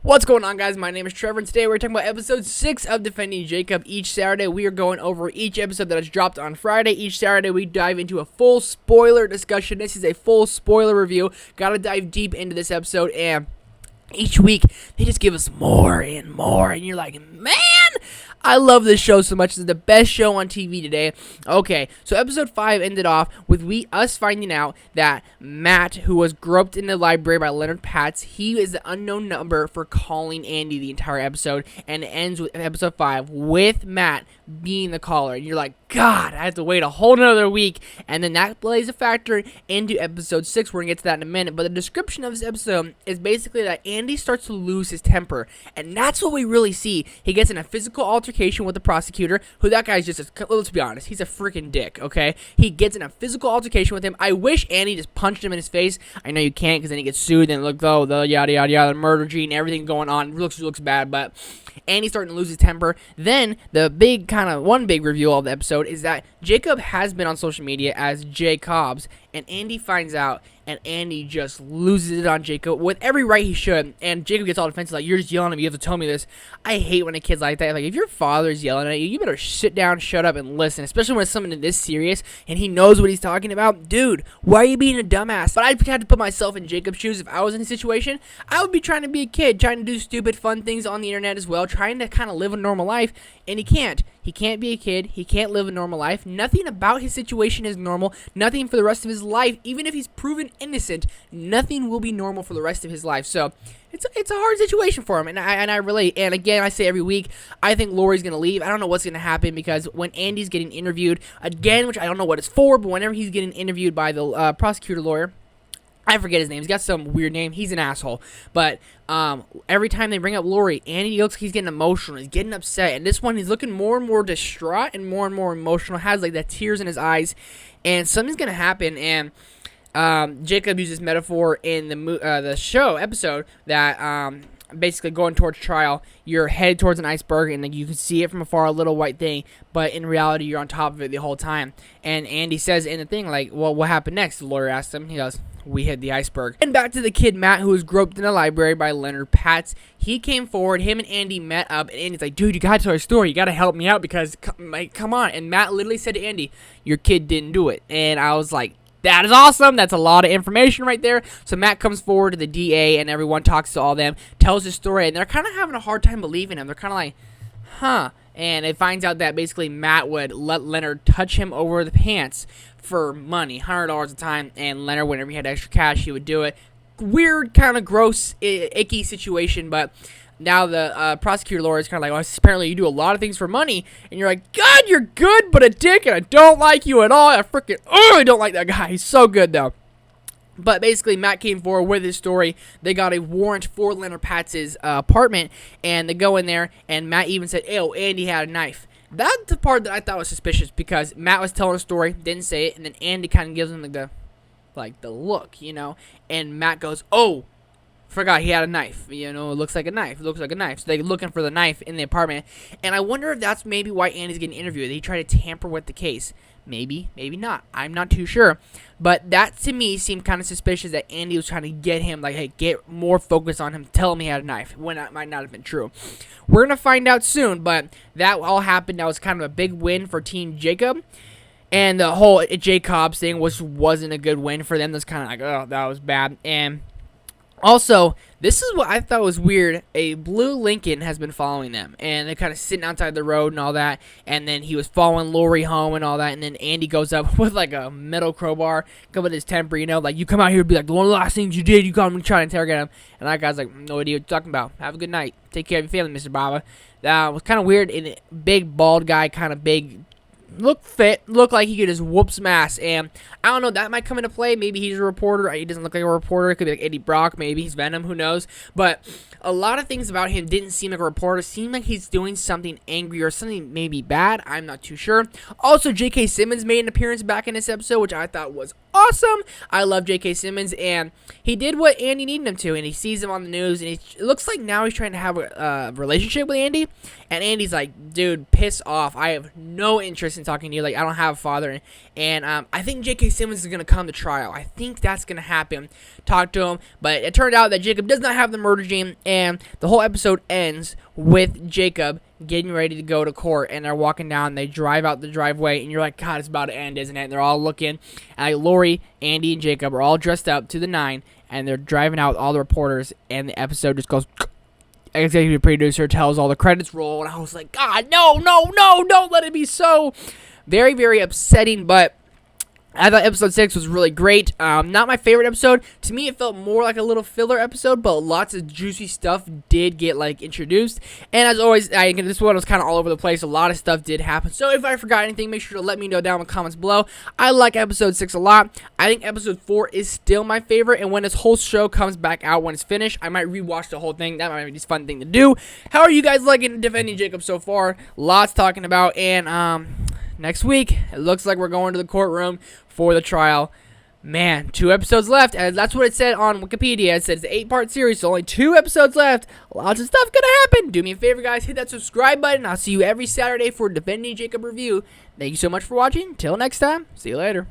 What's going on, guys? My name is Trevor, and today we're talking about episode 6 of Defending Jacob. Each Saturday, we are going over each episode that has dropped on Friday. Each Saturday, we dive into a full spoiler discussion. This is a full spoiler review. Gotta dive deep into this episode, and each week, they just give us more and more, and you're like, man, I love this show so much. It's the best show on TV today. Okay, so episode 5 ended off with us finding out that Matt, who was groped in the library by Leonard Patz, he is the unknown number for calling Andy the entire episode, and it ends with episode 5 with Matt being the caller. And you're like, God, I have to wait a whole another week, and then that plays a factor into episode 6. We're going to get to that in a minute, but the description of this episode is basically that Andy starts to lose his temper, and that's what we really see. He gets in a physical altercation with the prosecutor, who that guy's just, let's be honest, he's a freaking dick, okay? He gets in a physical altercation with him. I wish Andy just punched him in his face. I know you can't, because then he gets sued, and look, oh, the yada yada yada, the murder gene, everything going on, looks bad, but Andy's starting to lose his temper. Then, the big one big reveal of the episode is that Jacob has been on social media as Jay Cobbs, and Andy finds out, and Andy just loses it on Jacob with every right he should, and Jacob gets all defensive, like, you're just yelling at me, you have to tell me this. I hate when a kid's like that. Like, if your father's yelling at you, you better sit down, shut up, and listen, especially when it's something this serious, and he knows what he's talking about. Dude, why are you being a dumbass? But I had to put myself in Jacob's shoes. If I was in a situation, I would be trying to be a kid, trying to do stupid, fun things on the internet as well, trying to kind of live a normal life, and he can't. He can't be a kid. He can't live a normal life. Nothing about his situation is normal. Nothing for the rest of his life. Even if he's proven innocent, nothing will be normal for the rest of his life. So it's a hard situation for him, and I relate. And again, I say every week, I think Lori's gonna leave. I don't know what's gonna happen, because when Andy's getting interviewed again, which I don't know what it's for, but whenever he's getting interviewed by the prosecutor lawyer, I forget his name. He's got some weird name. He's an asshole. But every time they bring up Lori, Andy looks like he's getting emotional. He's getting upset. And this one, he's looking more and more distraught and more emotional. Has like that tears in his eyes. And something's going to happen. And Jacob uses metaphor in the show episode that basically going towards trial, you're headed towards an iceberg, and you can see it from afar, a little white thing, but in reality, you're on top of it the whole time. And Andy says in the thing, like, well, what happened next? The lawyer asks him. He goes, we hit the iceberg. And back to the kid, Matt, who was groped in a library by Leonard Patz. He came forward. Him and Andy met up, and Andy's like, dude, you gotta tell our story. You gotta help me out, because, come on. And Matt literally said to Andy, your kid didn't do it. And I was like, that is awesome. That's a lot of information right there. So Matt comes forward to the DA, and everyone talks to all of them, tells his story, and they're kind of having a hard time believing him. They're kind of like, huh. And it finds out that basically Matt would let Leonard touch him over the pants for money, $100 a time, and Leonard, whenever he had extra cash, he would do it. Weird, kind of gross, icky situation, but now the prosecutor lawyer is kind of like, oh, apparently you do a lot of things for money, and you're like, God, you're good, but a dick, and I don't like you at all. I don't like that guy. He's so good, though. But basically, Matt came forward with his story. They got a warrant for Leonard Patz's apartment, and they go in there, and Matt even said, ew, Andy had a knife. That's the part that I thought was suspicious, because Matt was telling a story, didn't say it, and then Andy kind of gives him the look, you know, and Matt goes, oh, forgot he had a knife, you know, it looks like a knife, so they're looking for the knife in the apartment, and I wonder if that's maybe why Andy's getting interviewed. He tried to tamper with the case. Maybe not. I'm not too sure. But that, to me, seemed kind of suspicious, that Andy was trying to get him, like, hey, get more focus on him, tell him he had a knife, when that might not have been true. We're going to find out soon, but that all happened. That was kind of a big win for Team Jacob. And the whole Jay Cobbs thing wasn't a good win for them. That's kind of like, oh, that was bad. And also, this is what I thought was weird. A blue Lincoln has been following them, and they're kind of sitting outside the road and all that, and then he was following Lori home and all that, and then Andy goes up with, like, a metal crowbar, come with his temper, you know, like, you come out here and be like, one of the last things you did, you got him to try to interrogate him, and that guy's like, no idea what you're talking about. Have a good night. Take care of your family, Mr. Baba. That was kind of weird, and big, bald guy, kind of big, looked like he could just whoop some ass, and I don't know, that might come into play. Maybe he's a reporter. He doesn't look like a reporter. It could be like Eddie Brock. Maybe he's Venom. Who knows? But a lot of things about him didn't seem like a reporter. It seemed like he's doing something angry or something maybe bad. I'm not too sure. Also, J.K. Simmons made an appearance back in this episode, which I thought was awesome. I love J.K. Simmons, and he did what Andy needed him to, and he sees him on the news, and it looks like now he's trying to have a relationship with Andy, and Andy's like, dude, piss off. I have no interest in talking to you. Like, I don't have a father, and I think J.K. Simmons is going to come to trial. I think that's going to happen. Talk to him, but it turned out that Jacob does not have the murder gene, And the whole episode ends with Jacob getting ready to go to court, and they're walking down, they drive out the driveway, and you're like, God, it's about to end, isn't it? And they're all looking, and like Lori, Andy, and Jacob are all dressed up to the nine, and they're driving out with all the reporters, and the episode just goes, executive producer tells all the credits roll, and I was like, God, no, don't let it be so. Very, very upsetting, but I thought episode 6 was really great. Not my favorite episode. To me, it felt more like a little filler episode, but lots of juicy stuff did get like introduced. And as always, this one was kind of all over the place. A lot of stuff did happen. So if I forgot anything, make sure to let me know down in the comments below. I like episode 6 a lot. I think episode 4 is still my favorite. And when this whole show comes back out, when it's finished, I might rewatch the whole thing. That might be a fun thing to do. How are you guys liking Defending Jacob so far? Lots talking about. And next week, it looks like we're going to the courtroom for the trial. Man, 2 episodes left, and that's what it said on Wikipedia. It says it's an 8-part series, so only 2 episodes left. Lots of stuff gonna happen. Do me a favor, guys, hit that subscribe button. I'll see you every Saturday for Defending Jacob review. Thank you so much for watching. Till next time, see you later.